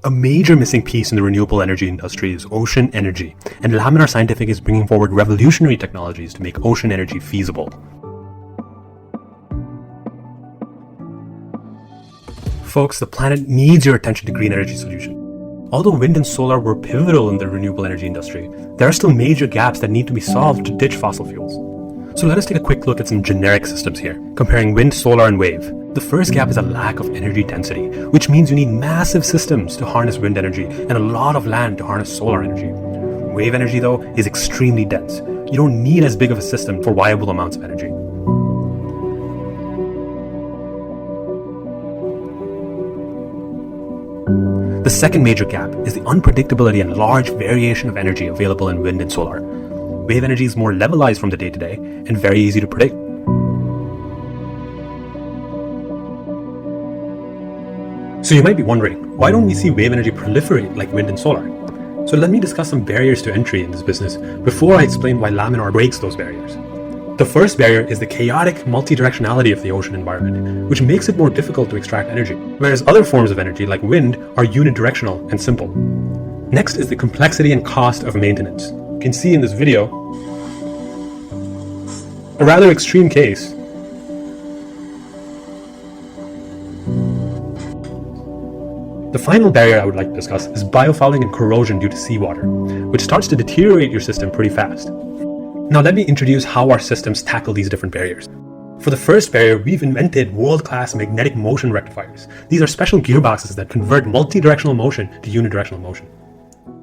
A major missing piece in the renewable energy industry is ocean energy, and Laminar Scientific is bringing forward revolutionary technologies to make ocean energy feasible. Folks, the planet needs your attention to green energy solution. Although wind and solar were pivotal in the renewable energy industry, there are still major gaps that need to be solved to ditch fossil fuels. So let us take a quick look at some generic systems here, comparing wind, solar, and wave. The first gap is a lack of energy density, which means you need massive systems to harness wind energy and a lot of land to harness solar energy. Wave energy, though, is extremely dense. You don't need as big of a system for viable amounts of energy. The second major gap is the unpredictability and large variation of energy available in wind and solar. Wave energy is more levelized from the day-to-day and very easy to predict. So you might be wondering, why don't we see wave energy proliferate like wind and solar? So let me discuss some barriers to entry in this business before I explain why Laminar breaks those barriers. The first barrier is the chaotic multi-directionality of the ocean environment, which makes it more difficult to extract energy, whereas other forms of energy like wind are unidirectional and simple. Next is the complexity and cost of maintenance. You can see in this video a rather extreme case. The final barrier I would like to discuss is biofouling and corrosion due to seawater, which starts to deteriorate your system pretty fast. Now let me introduce how our systems tackle these different barriers. For the first barrier, we've invented world-class magnetic motion rectifiers. These are special gearboxes that convert multi-directional motion to unidirectional motion.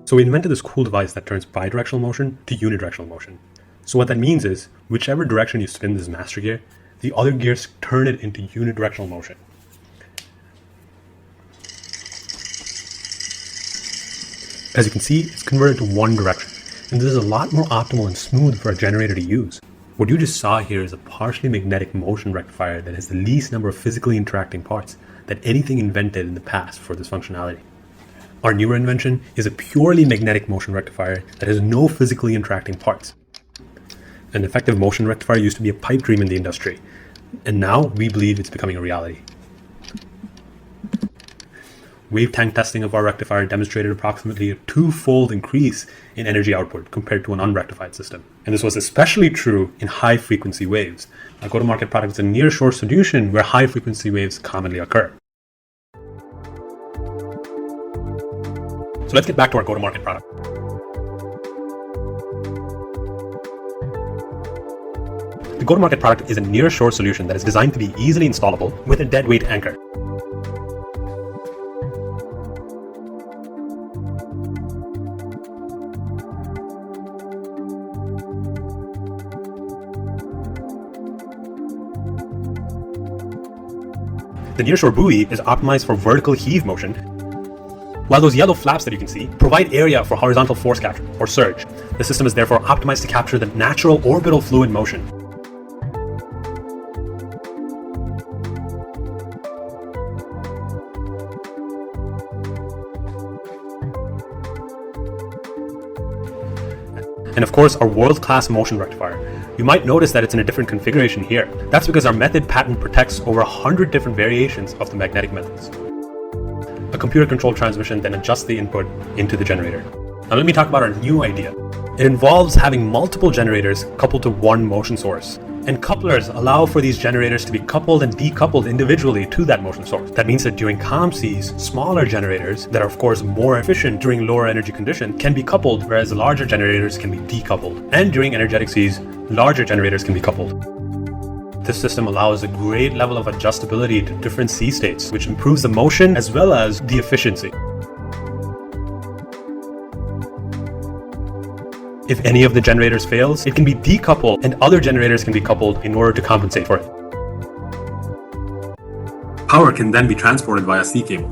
So we invented this cool device that turns bidirectional motion to unidirectional motion. So what that means is, whichever direction you spin this master gear, the other gears turn it into unidirectional motion. As you can see, it's converted to one direction, and this is a lot more optimal and smooth for a generator to use. What you just saw here is a partially magnetic motion rectifier that has the least number of physically interacting parts that anything invented in the past for this functionality. Our newer invention is a purely magnetic motion rectifier that has no physically interacting parts. An effective motion rectifier used to be a pipe dream in the industry, and now we believe it's becoming a reality. Wave tank testing of our rectifier demonstrated approximately a 2-fold increase in energy output compared to an unrectified system. And this was especially true in high-frequency waves. Our go-to-market product is a near-shore solution where high-frequency waves commonly occur. So let's get back to our go-to-market product. The go-to-market product is a near-shore solution that is designed to be easily installable with a dead weight anchor. The nearshore buoy is optimized for vertical heave motion, while those yellow flaps that you can see provide area for horizontal force capture, or surge. The system is therefore optimized to capture the natural orbital fluid motion. And of course, our world-class motion rectifier. You might notice that it's in a different configuration here. That's because our method patent protects over 100 different variations of the magnetic methods. A computer-controlled transmission then adjusts the input into the generator. Now let me talk about our new idea. It involves having multiple generators coupled to one motion source. And couplers allow for these generators to be coupled and decoupled individually to that motion source. That means that during calm seas, smaller generators that are of course more efficient during lower energy conditions can be coupled, whereas larger generators can be decoupled. And during energetic seas, larger generators can be coupled. This system allows a great level of adjustability to different sea states, which improves the motion as well as the efficiency. If any of the generators fails, it can be decoupled and other generators can be coupled in order to compensate for it. Power can then be transported via sea cable.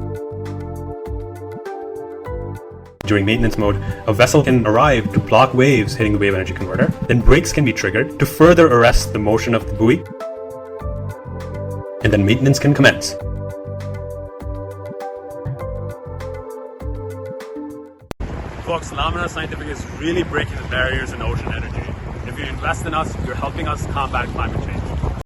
During maintenance mode, a vessel can arrive to block waves hitting the wave energy converter. Then brakes can be triggered to further arrest the motion of the buoy. And then maintenance can commence. Folks, Laminar Scientific is really breaking the barriers in ocean energy. If you invest in us, you're helping us combat climate change.